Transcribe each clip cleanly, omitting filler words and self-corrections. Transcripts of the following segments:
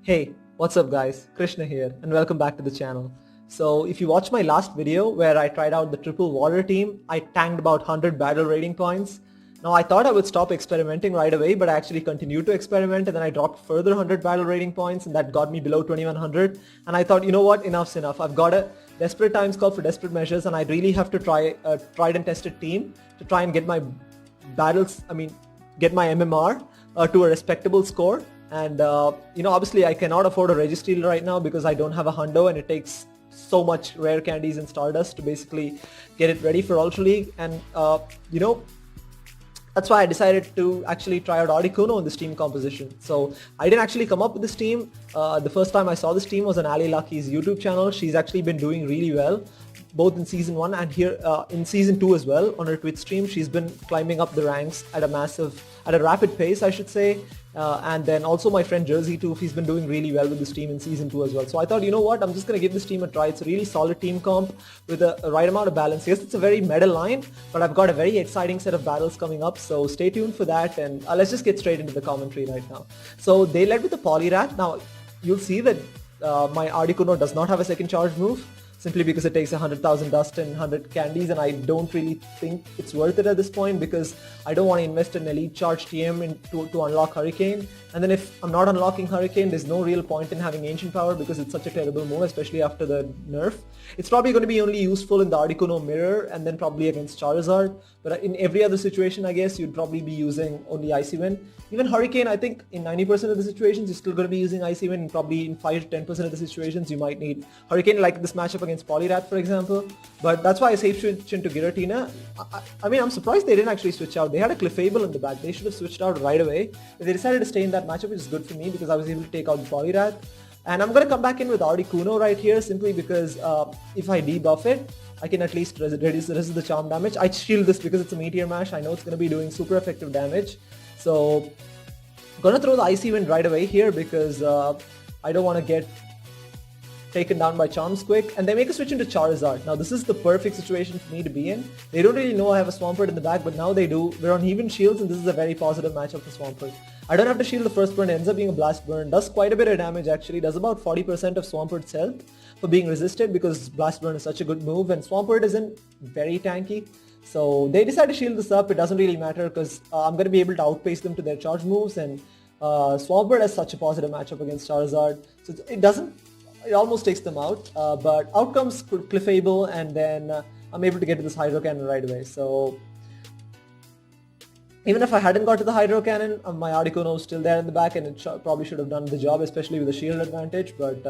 Hey, what's up guys? Krishna here and welcome back to the channel. So if you watched my last video where I tried out the triple water team, I tanked about 100 battle rating points. Now I thought I would stop experimenting right away, but I actually continued to experiment and then I dropped further 100 battle rating points and that got me below 2100. And I thought, you know what, enough's enough. I've got a desperate times call for desperate measures and I really have to try a tried and tested team to try and get my get my MMR to a respectable score. And obviously I cannot afford a Registeel right now because I don't have a hundo and it takes so much rare candies and Stardust to basically get it ready for Ultra League. And that's why I decided to actually try out Articuno in this team composition. So I didn't actually come up with this team. The first time I saw this team was on Luckey's YouTube channel. She's actually been doing really well, both in Season 1 and here in Season 2 as well. On her Twitch stream, she's been climbing up the ranks at a rapid pace, I should say. And then also my friend Jerseytoof, he's been doing really well with this team in Season 2 as well. So I thought, you know what, I'm just going to give this team a try. It's a really solid team comp with a right amount of balance. Yes, it's a very meta line, but I've got a very exciting set of battles coming up. So stay tuned for that and let's just get straight into the commentary right now. So they led with the Polyrat. Now you'll see that my Articuno does not have a second charge move, simply because it takes 100,000 dust and 100 candies, and I don't really think it's worth it at this point because I don't want to invest in elite charge TM to unlock Hurricane. And then if I'm not unlocking Hurricane, there's no real point in having Ancient Power because it's such a terrible move, especially after the nerf. It's probably going to be only useful in the Articuno Mirror and then probably against Charizard. But in every other situation, I guess you'd probably be using only Icy Wind. Even Hurricane, I think in 90% of the situations, you're still going to be using Icy Wind, and probably in 5 to 10% of the situations, you might need Hurricane, like this matchup against Polyrat, for example. But that's why I safe switch into Giratina. I mean, I'm surprised they didn't actually switch out. They had a Clefable in the back. They should have switched out right away. But they decided to stay in that matchup, which is good for me because I was able to take out the Polyrat. And I'm going to come back in with Articuno right here simply because if I debuff it, I can at least reduce the charm damage. I shield this because it's a Meteor Mash. I know it's going to be doing super effective damage. So I'm going to throw the Icy Wind right away here because I don't want to get taken down by Charms quick. And they make a switch into Charizard. Now this is the perfect situation for me to be in. They don't really know I have a Swampert in the back, but now they do. We're on even shields and this is a very positive matchup for Swampert. I don't have to shield the first burn, it ends up being a blast burn. Does quite a bit of damage actually, does about 40% of Swampert's health for being resisted because blast burn is such a good move and Swampert isn't very tanky. So they decide to shield this up. It doesn't really matter because I'm going to be able to outpace them to their charge moves, and Swampert has such a positive matchup against Charizard. So it almost takes them out, but out comes Clefable and then I'm able to get to this Hydro Cannon right away. So even if I hadn't got to the Hydro Cannon, my Articuno is still there in the back and it probably should have done the job, especially with the shield advantage. But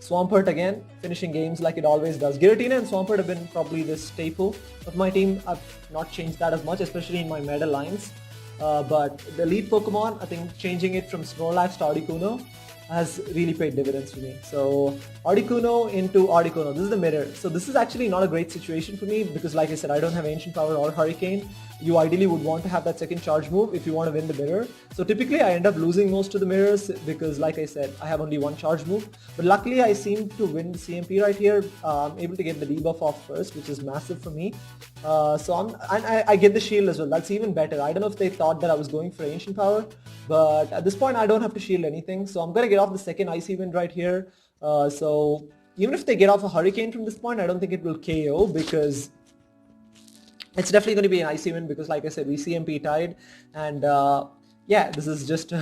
Swampert again, finishing games like it always does. Giratina and Swampert have been probably the staple of my team. I've not changed that as much, especially in my meta lines. But the elite Pokemon, I think changing it from Snorlax to Articuno has really paid dividends for me. So Articuno into Articuno, this is the mirror. So this is actually not a great situation for me because like I said, I don't have Ancient Power or Hurricane. You ideally would want to have that second charge move if you want to win the mirror. So typically I end up losing most of the mirrors because like I said, I have only one charge move. But luckily I seem to win the CMP right here. I'm able to get the debuff off first, which is massive for me. So I get the shield as well. That's even better. I don't know if they thought that I was going for Ancient Power, but at this point I don't have to shield anything. So I'm going to get off the second Icy Wind right here. So even if they get off a Hurricane from this point, I don't think it will KO because it's definitely going to be an Icy Wind because like I said, we CMP tied. And yeah, this is just...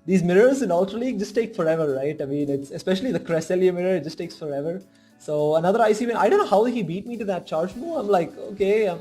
these mirrors in Ultra League just take forever, right? I mean, it's especially the Cresselia mirror, it just takes forever. So another Icy Wind. I don't know how he beat me to that charge move. I'm like, okay,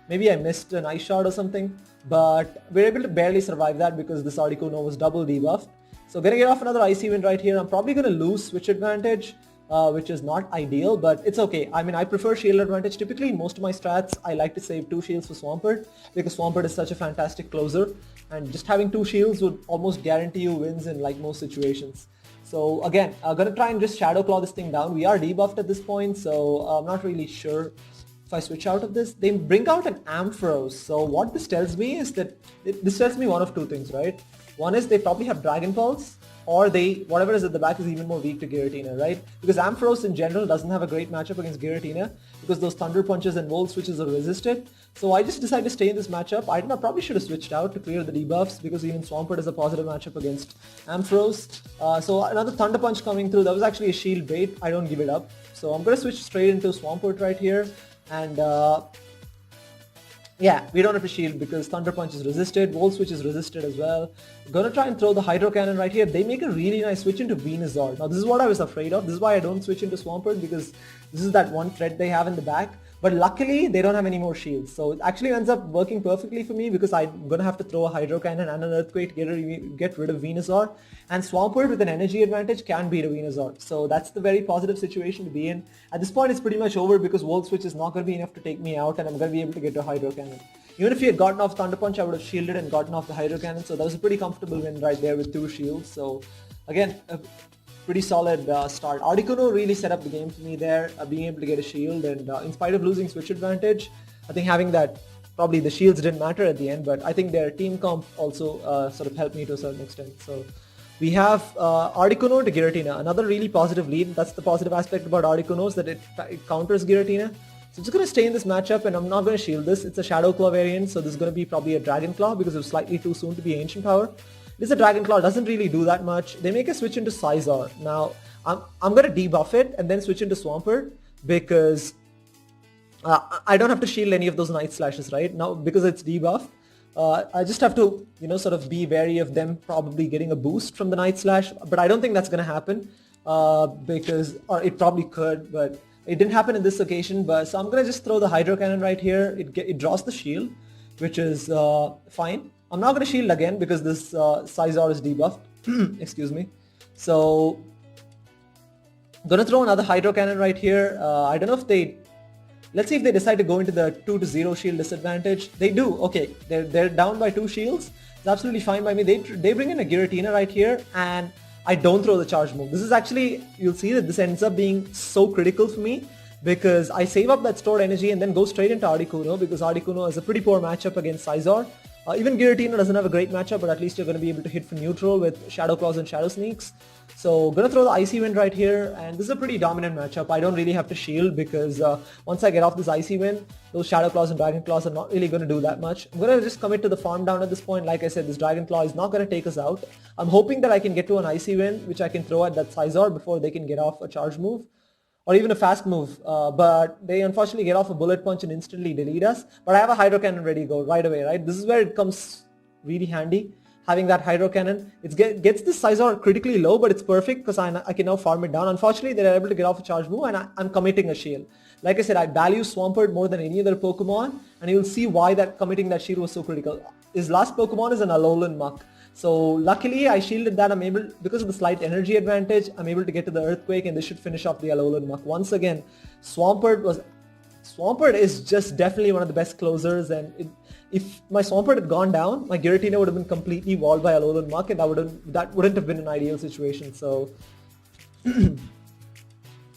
maybe I missed an Ice Shard or something. But we're able to barely survive that because this Articuno was double debuffed. So gonna get off another Icy Wind right here. I'm probably gonna lose switch advantage, which is not ideal, but it's okay. I mean, I prefer shield advantage. Typically, in most of my strats, I like to save 2 shields for Swampert because Swampert is such a fantastic closer. And just having 2 shields would almost guarantee you wins in like most situations. So again, I'm gonna try and just Shadow Claw this thing down. We are debuffed at this point, so I'm not really sure if I switch out of this. They bring out an Ampharos. So what this tells me is that this tells me one of 2 things, right? One is they probably have Dragon Pulse, or whatever is at the back is even more weak to Giratina, right? Because Ampharos in general doesn't have a great matchup against Giratina because those Thunder Punches and Volt Switches are resisted. So I just decided to stay in this matchup. I probably should have switched out to clear the debuffs because even Swampert is a positive matchup against Ampharos. So another Thunder Punch coming through. That was actually a shield bait. I don't give it up. So I'm going to switch straight into Swampert right here. And yeah, we don't have to shield because Thunder Punch is resisted, Volt Switch is resisted as well. Gonna try and throw the Hydro Cannon right here. They make a really nice switch into Venusaur. Now this is what I was afraid of. This is why I don't switch into Swampert, because this is that one threat they have in the back. But luckily, they don't have any more shields. So it actually ends up working perfectly for me because I'm going to have to throw a Hydro Cannon and an Earthquake to get rid of Venusaur. And Swampert with an energy advantage can beat a Venusaur. So that's the very positive situation to be in. At this point, it's pretty much over because Volt Switch is not going to be enough to take me out and I'm going to be able to get to a Hydro Cannon. Even if he had gotten off Thunder Punch, I would have shielded and gotten off the Hydro Cannon. So that was a pretty comfortable win right there with 2 shields. So again, pretty solid start. Articuno really set up the game for me there, being able to get a shield, and in spite of losing switch advantage, I think having that, probably the shields didn't matter at the end, but I think their team comp also sort of helped me to a certain extent. So we have Articuno to Giratina, another really positive lead. That's the positive aspect about Articuno, is that it counters Giratina. So I'm just going to stay in this matchup and I'm not going to shield this. It's a Shadow Claw variant, so this is going to be probably a Dragon Claw because it was slightly too soon to be Ancient Power. This is a Dragon Claw, doesn't really do that much. They make a switch into Scizor. Now, I'm going to debuff it and then switch into Swampert because I don't have to shield any of those Night Slashes, right? Now, because it's debuffed, I just have to, sort of be wary of them probably getting a boost from the Night Slash. But I don't think that's going to happen because, or it probably could, but it didn't happen in this occasion. But so I'm going to just throw the Hydro Cannon right here. It draws the shield, which is fine. I'm not going to shield again because this Scizor is debuffed. Excuse me. So I'm going to throw another Hydro Cannon right here. I don't know if they... Let's see if they decide to go into the 2-0 shield disadvantage. They do. Okay, they're down by 2 shields. It's absolutely fine by me. They bring in a Giratina right here and I don't throw the charge move. This is actually... You'll see that this ends up being so critical for me because I save up that stored energy and then go straight into Articuno because Articuno is a pretty poor matchup against Scizor. Even Giratina doesn't have a great matchup, but at least you're going to be able to hit for neutral with Shadow Claws and Shadow Sneaks. So going to throw the Icy Wind right here, and this is a pretty dominant matchup. I don't really have to shield because once I get off this Icy Wind, those Shadow Claws and Dragon Claws are not really going to do that much. I'm going to just commit to the farm down at this point. Like I said, this Dragon Claw is not going to take us out. I'm hoping that I can get to an Icy Wind, which I can throw at that Scizor before they can get off a charge move. Or even a fast move, but they unfortunately get off a Bullet Punch and instantly delete us. But I have a Hydro Cannon ready to go right away, right? This is where it comes really handy, having that Hydro Cannon. It gets this Scizor critically low, but it's perfect because I can now farm it down. Unfortunately, they're able to get off a charge move and I'm committing a shield. Like I said, I value Swampert more than any other Pokemon, and you'll see why that committing that shield was so critical. His last Pokemon is an Alolan Muck. So luckily I shielded that. I'm able, because of the slight energy advantage, I'm able to get to the Earthquake and this should finish off the Alolan Muck. Once again, Swampert is just definitely one of the best closers, and if my Swampert had gone down, my Giratina would have been completely walled by Alolan Muck and that wouldn't have been an ideal situation. So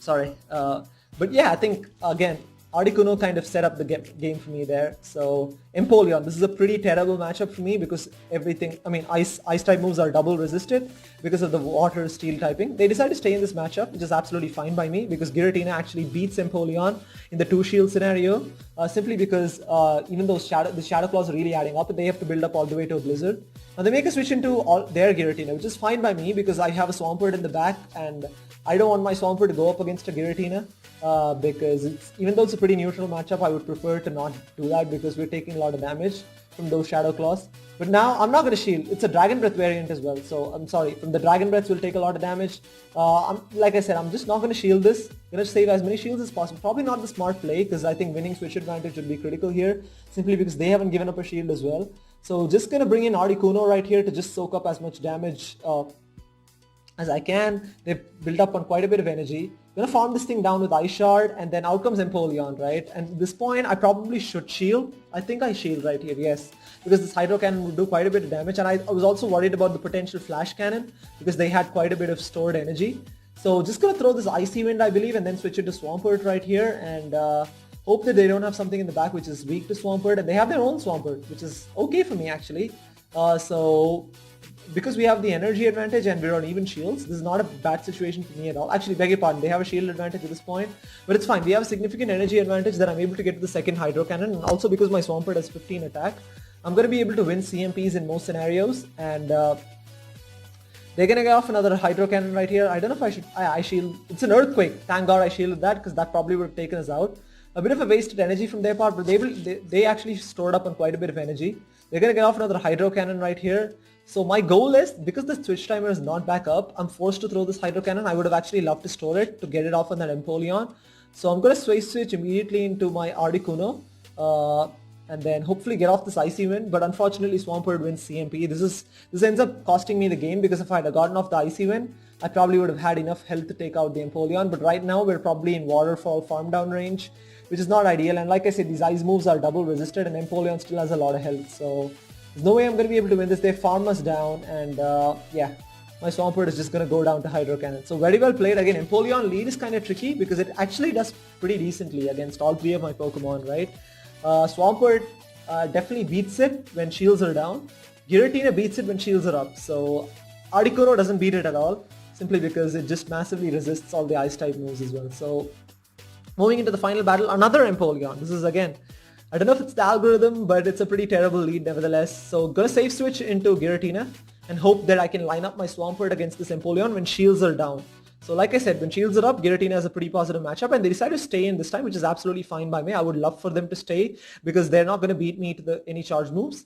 sorry. But yeah, I think again, Articuno kind of set up the game for me there. So Empoleon, this is a pretty terrible matchup for me because everything, ice type moves are double resisted because of the water steel typing. They decided to stay in this matchup, which is absolutely fine by me because Giratina actually beats Empoleon in the 2-shield scenario simply because even though the Shadow Claws are really adding up, they have to build up all the way to a Blizzard. Now they make a switch into their Giratina, which is fine by me because I have a Swampert in the back and I don't want my Swampert to go up against a Giratina. Because even though it's a pretty neutral matchup, I would prefer to not do that because we're taking a lot of damage from those Shadow Claws. But now I'm not going to shield. It's a Dragon Breath variant as well. So I'm sorry, from the Dragon Breaths will take a lot of damage. Like I said, I'm just not going to shield this. I'm going to save as many shields as possible. Probably not the smart play because I think winning switch advantage would be critical here simply because they haven't given up a shield as well. So just going to bring in Articuno right here to just soak up as much damage as I can. They've built up on quite a bit of energy. I'm going to farm this thing down with Ice Shard and then out comes Empoleon, right? And at this point, I probably should shield. I think I shield right here, yes. Because this Hydro Cannon will do quite a bit of damage. And I was also worried about the potential Flash Cannon because they had quite a bit of stored energy. So just going to throw this Icy Wind, I believe, and then switch it to Swampert right here. And hope that they don't have something in the back which is weak to Swampert. And they have their own Swampert, which is okay for me, actually. So because we have the energy advantage and we're on even shields, this is not a bad situation for me at all. Actually, beg your pardon, they have a shield advantage at this point, but it's fine. We have a significant energy advantage that I'm able to get to the second Hydro Cannon, and also because my Swampert has 15 attack, I'm going to be able to win CMPs in most scenarios, and they're going to get off another Hydro Cannon right here. I don't know if I should... I shield... It's an Earthquake. Thank God I shielded that, because that probably would have taken us out. A bit of a wasted energy from their part, but they actually stored up on quite a bit of energy. They're going to get off another Hydro Cannon right here. So my goal is, because the Switch timer is not back up, I'm forced to throw this Hydro Cannon. I would have actually loved to store it to get it off on that Empoleon. So I'm going to switch immediately into my Articuno. And then hopefully get off this Icy Wind, but unfortunately Swampert wins CMP. This ends up costing me the game, because if I had gotten off the Icy Wind, I probably would have had enough health to take out the Empoleon, but right now we're probably in Waterfall farm down range, which is not ideal, and like I said, these ice moves are double resisted and Empoleon still has a lot of health, so there's no way I'm going to be able to win this. They farm us down, and yeah, my Swampert is just going to go down to Hydro Cannon. So very well played. Again, Empoleon lead is kind of tricky because it actually does pretty decently against all three of my Pokemon, right? Swampert definitely beats it when shields are down. Giratina beats it when shields are up. So Articuno doesn't beat it at all, simply because it just massively resists all the ice type moves as well. So moving into the final battle, another Empoleon. This is again, I don't know if it's the algorithm, but it's a pretty terrible lead nevertheless. So gonna save switch into Giratina and hope that I can line up my Swampert against this Empoleon when shields are down. So like I said, when shields are up, Giratina has a pretty positive matchup, and they decide to stay in this time, which is absolutely fine by me. I would love for them to stay because they're not going to beat me to any charge moves.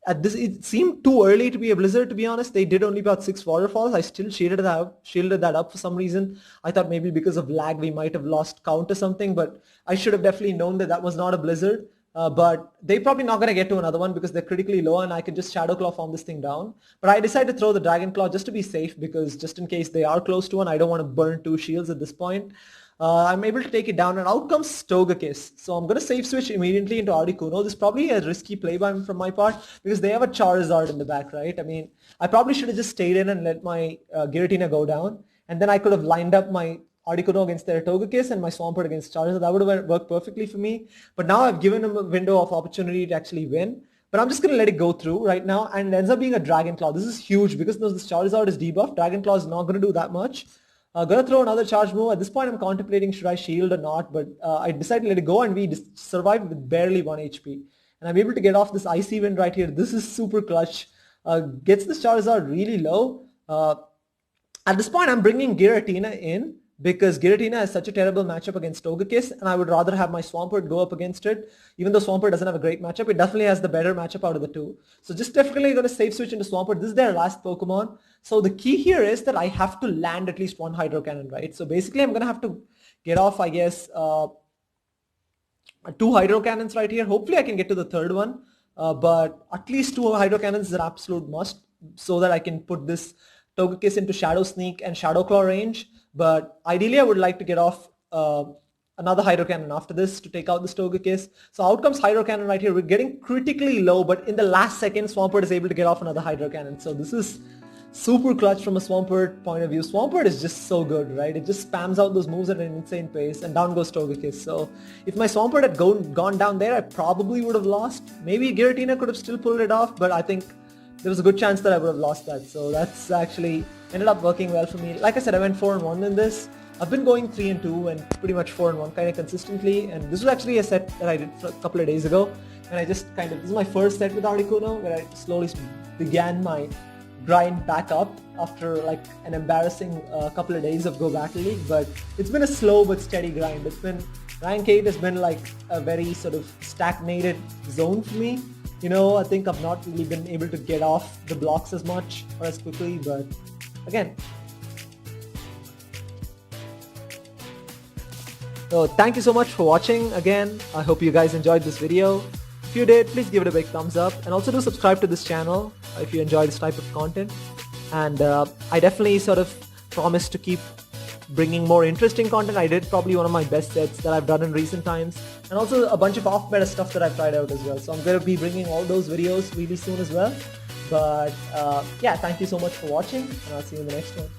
At this, it seemed too early to be a Blizzard, to be honest. They did only about 6 Waterfalls. I still shielded that up for some reason. I thought maybe because of lag we might have lost count or something, but I should have definitely known that that was not a Blizzard. But they're probably not going to get to another one because they're critically low, and I could just Shadow Claw farm this thing down. But I decided to throw the Dragon Claw just to be safe, because just in case they are close to one, I don't want to burn 2 shields at this point. I'm able to take it down, and out comes Togekiss. So I'm going to save switch immediately into Articuno. This is probably a risky play from my part, because they have a Charizard in the back, right? I mean, I probably should have just stayed in and let my Giratina go down, and then I could have lined up my Articuno against their Togekiss and my Swampert against Charizard. That would have worked perfectly for me. But now I've given him a window of opportunity to actually win. But I'm just going to let it go through right now, and it ends up being a Dragon Claw. This is huge because this Charizard is debuffed. Dragon Claw is not going to do that much. Gonna throw another charge move. At this point I'm contemplating should I shield or not, but I decided to let it go, and we survived with barely 1 HP. And I'm able to get off this Icy Wind right here. This is super clutch. Gets this Charizard really low. At this point I'm bringing Giratina in, because Giratina has such a terrible matchup against Togekiss, and I would rather have my Swampert go up against it. Even though Swampert doesn't have a great matchup, it definitely has the better matchup out of the two. So just definitely going to save switch into Swampert. This is their last Pokemon. So the key here is that I have to land at least 1 Hydro Cannon, right? So basically I'm going to have to get off, I guess, 2 Hydro Cannons right here. Hopefully I can get to the third one, but at least 2 Hydro Cannons is an absolute must, so that I can put this Togekiss into Shadow Sneak and Shadow Claw range. But ideally I would like to get off another Hydro Cannon after this to take out this Togekiss. So out comes Hydro Cannon right here. We're getting critically low, but in the last second Swampert is able to get off another Hydro Cannon. So this is super clutch from a Swampert point of view. Swampert is just so good, right? It just spams out those moves at an insane pace, and down goes Togekiss. So if my Swampert had gone down there, I probably would have lost. Maybe Giratina could have still pulled it off, but I think there was a good chance that I would have lost that. So that's actually ended up working well for me. Like I said, I went 4-1 in this. I've been going 3-2 and pretty much 4-1 kind of consistently. And this was actually a set that I did a couple of days ago. And I just this is my first set with Articuno, where I slowly began my grind back up after like an embarrassing couple of days of Go Battle League. But it's been a slow but steady grind. It's been, rank 8 has been like a very sort of stagnated zone for me. You know, I think I've not really been able to get off the blocks as much or as quickly, but again. So thank you so much for watching again. I hope you guys enjoyed this video. If you did, please give it a big thumbs up, and also do subscribe to this channel if you enjoy this type of content. And I definitely sort of promise to keep bringing more interesting content. I did probably one of my best sets that I've done in recent times, and also a bunch of off-meta stuff that I've tried out as well. So I'm going to be bringing all those videos really soon as well. But yeah, thank you so much for watching, and I'll see you in the next one.